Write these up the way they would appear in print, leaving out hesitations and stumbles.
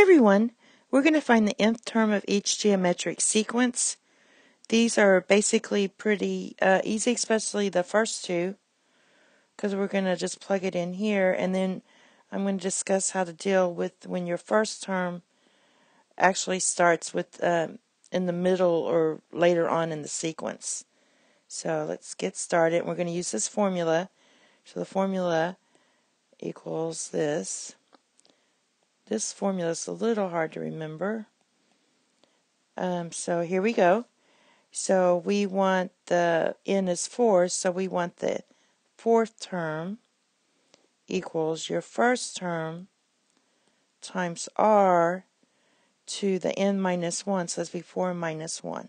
Hey everyone, we're going to find the nth term of each geometric sequence. These are basically pretty easy, especially the first two, because we're going to just plug it in here, and then I'm going to discuss how to deal with when your first term actually starts with in the middle or later on in the sequence. So let's get started. We're going to use this formula. So the formula equals this. This formula is a little hard to remember. So here we go. So we want the n is 4, so we want the fourth term equals your first term times r to the n minus 1, so that's be 4 minus 1.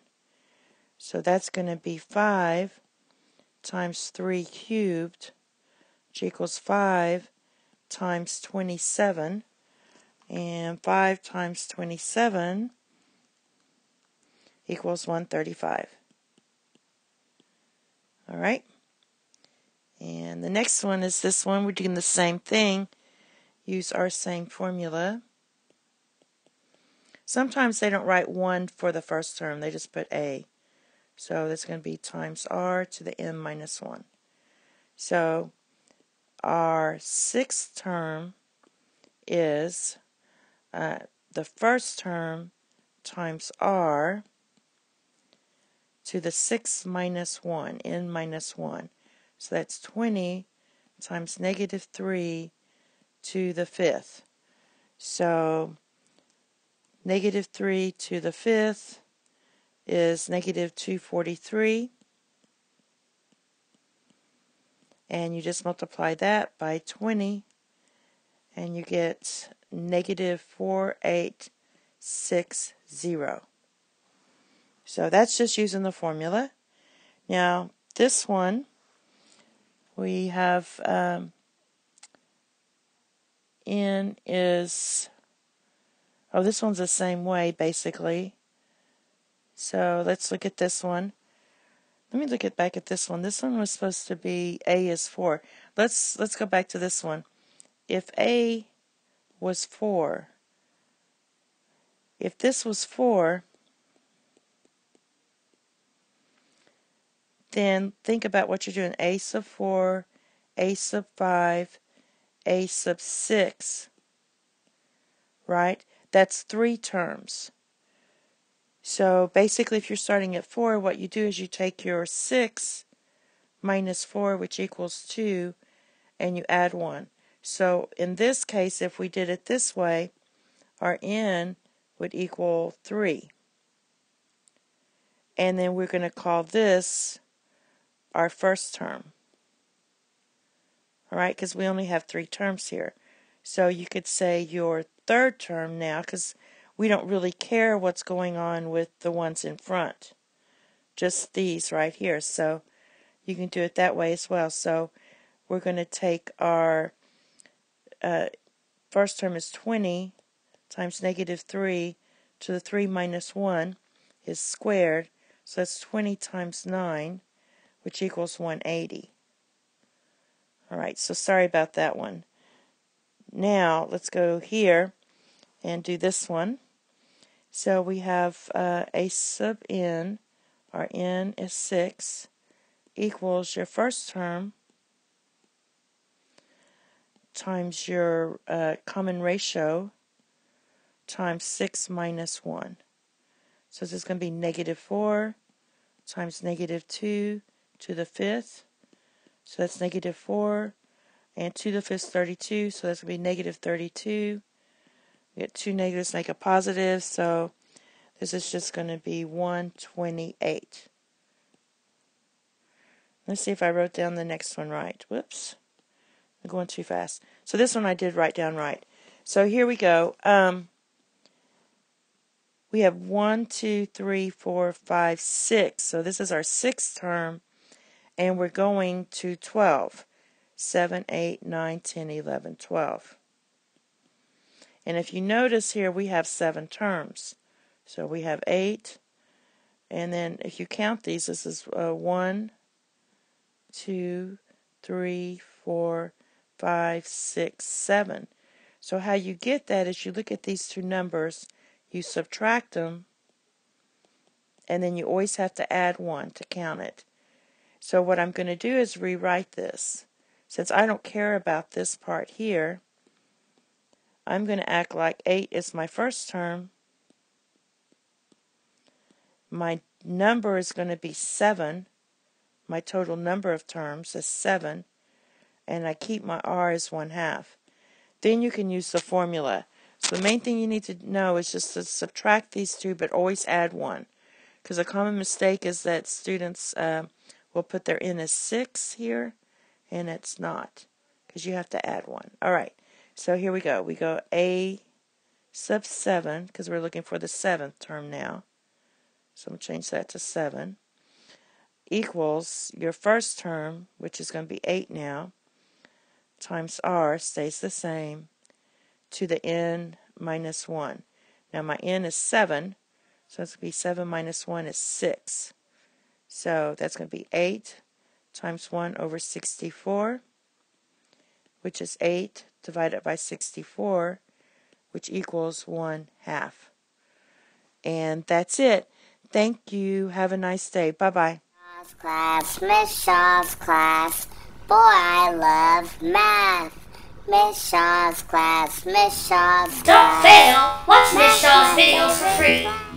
So that's going to be 5 times 3 cubed, which equals 5 times 27, and 5 times 27 equals 135. All right. And the next one is this one. We're doing the same thing. Use our same formula. Sometimes they don't write 1 for the first term. They just put a. So that's going to be times r to the n minus 1. So our sixth term is the first term times r to the 6 minus 1, n minus 1. So that's 20 times negative 3 to the 5th. So negative 3 to the 5th is negative 243. And you just multiply that by 20, and you get negative 4860. So that's just using the formula. Now, this one, we have n is, this one's the same way, basically. So let's look at this one. Let me look back at this one. This one was supposed to be a is 4. Let's go back to this one. If a was 4, if this was 4, then think about what you're doing. A sub 4, a sub 5, a sub 6, right? That's 3 terms. So basically, if you're starting at 4, what you do is you take your 6 minus 4, which equals 2, and you add 1. So in this case, if we did it this way, our n would equal 3. And then we're going to call this our first term. All right, because we only have 3 terms here. So you could say your third term now, because we don't really care what's going on with the ones in front. Just these right here. So you can do it that way as well. So we're going to take our first term is 20 times negative 3 to the 3 minus 1 is squared. So that's 20 times 9, which equals 180. All right, so sorry about that one. Now, let's go here and do this one. So we have a sub n, our n is 6, equals your first term times your common ratio times 6 minus 1. So this is going to be negative 4 times negative 2 to the 5th. So that's negative 4. And 2 to the 5th is 32. So that's going to be negative 32. We get 2 negatives, make a positive. So this is just going to be 128. Let's see if I wrote down the next one right. Whoops. I'm going too fast. So this one I did write down right. So here we go. We have 1, 2, 3, 4, 5, 6. So this is our sixth term, and we're going to 12. 7, 8, 9, 10, 11, 12. And if you notice here, we have 7 terms. So we have 8, and then if you count these, this is 1, 2, 3, 4, 5, 6, 7. So how you get that is you look at these two numbers, you subtract them, and then you always have to add 1 to count it. So what I'm going to do is rewrite this. Since I don't care about this part here, I'm going to act like 8 is my first term. My number is going to be 7. My total number of terms is 7. And I keep my r as 1/2. Then you can use the formula. So the main thing you need to know is just to subtract these two, but always add 1. Because a common mistake is that students will put their n as 6 here, and it's not, because you have to add 1. All right, so here we go. We go a sub 7, because we're looking for the 7th term now. So I'm going to change that to 7, equals your first term, which is going to be 8 now, times r stays the same, to the n minus 1. Now my n is 7, so it's going to be 7 minus 1 is 6. So that's going to be 8 times 1 over 64, which is 8 divided by 64, which equals 1/2. And that's it. Thank you. Have a nice day. Bye-bye. Class, Miss Shaw's class. Boy, I love math. Miss Shaw's class, Miss Shaw's class. Don't fail! Watch Miss Shaw's videos for free.